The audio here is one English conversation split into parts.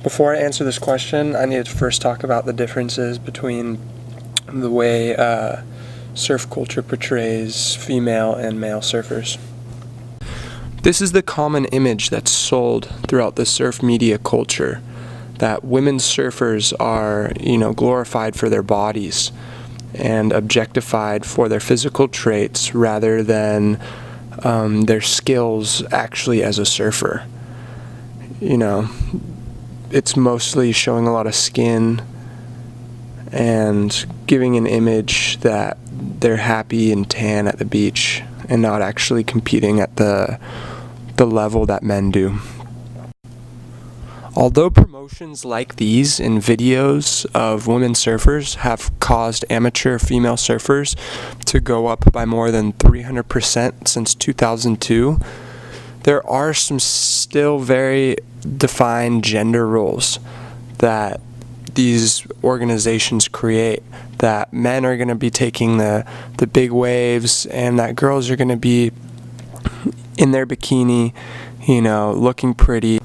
Before I answer this question, I need to first talk about the differences between the way surf culture portrays female and male surfers. This is the common image that's sold throughout the surf media culture, that women surfers are, glorified for their bodies and objectified for their physical traits rather than their skills actually as a surfer. It's mostly showing a lot of skin and giving an image that they're happy and tan at the beach and not actually competing at the level that men do. Although promotions like these in videos of women surfers have caused amateur female surfers to go up by more than 300% since 2002, there are some still very defined gender roles that these organizations create, that men are going to be taking the big waves and that girls are going to be in their bikini, looking pretty.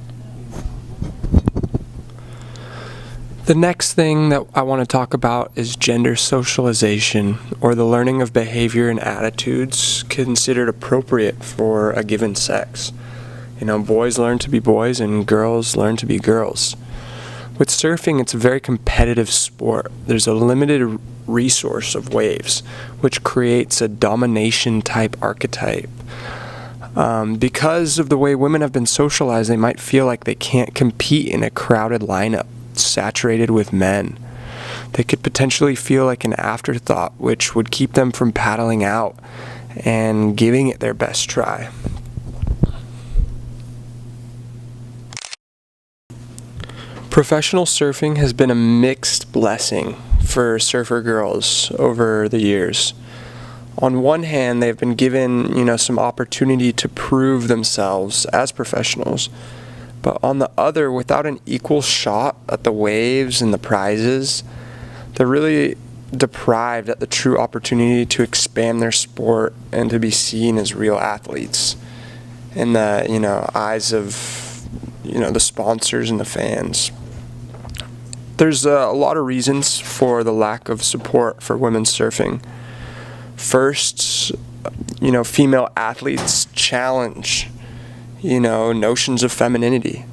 The next thing that I want to talk about is gender socialization, or the learning of behavior and attitudes considered appropriate for a given sex. Boys learn to be boys and girls learn to be girls. With surfing, it's a very competitive sport. There's a limited resource of waves, which creates a domination type archetype. Because of the way women have been socialized, they might feel like they can't compete in a crowded lineup saturated with men. They could potentially feel like an afterthought, which would keep them from paddling out and giving it their best try. Professional surfing has been a mixed blessing for surfer girls over the years. On one hand, they've been given, some opportunity to prove themselves as professionals. But on the other, without an equal shot at the waves and the prizes, they're really deprived at the true opportunity to expand their sport and to be seen as real athletes in the, eyes of, the sponsors and the fans. There's a lot of reasons for the lack of support for women's surfing. First, female athletes challenge, notions of femininity.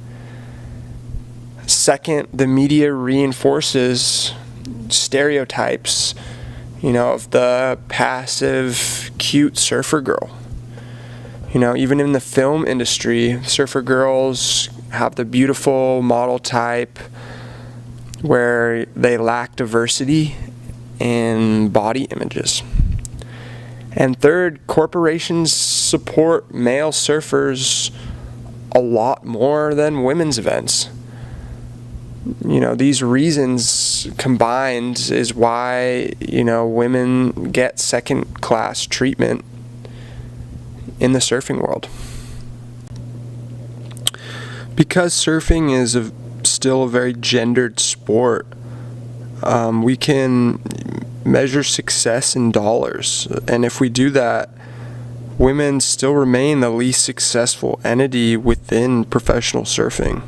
Second, the media reinforces stereotypes, of the passive, cute surfer girl. Even in the film industry, surfer girls have the beautiful model type where they lack diversity in body images. And third, corporations support male surfers a lot more than women's events. These reasons combined is why, women get second-class treatment in the surfing world. Because surfing is still a very gendered sport, we can measure success in dollars. And if we do that, women still remain the least successful entity within professional surfing.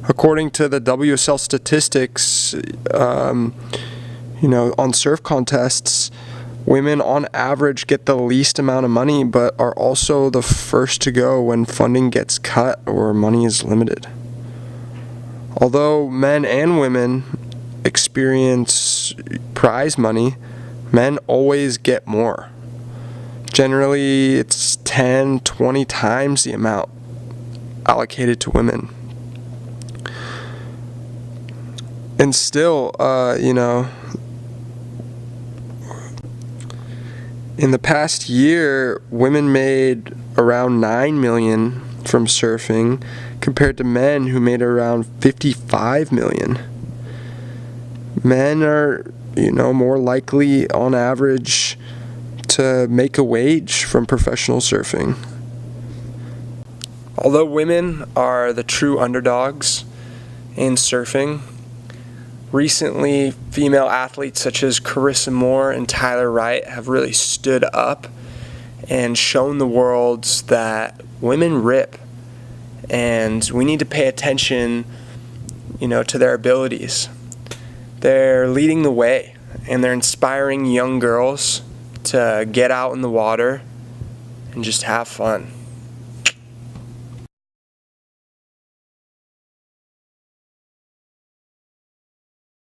According to the WSL statistics, on surf contests, women on average get the least amount of money, but are also the first to go when funding gets cut or money is limited. Although men and women experience prize money, men always get more. Generally, it's 10, 20 times the amount allocated to women. And still, in the past year, women made around $9 million from surfing compared to men who made around $55 million. Men are, more likely on average to make a wage from professional surfing. Although women are the true underdogs in surfing, recently female athletes such as Carissa Moore and Tyler Wright have really stood up and shown the world that women rip and we need to pay attention, to their abilities. They're leading the way, and they're inspiring young girls to get out in the water and just have fun.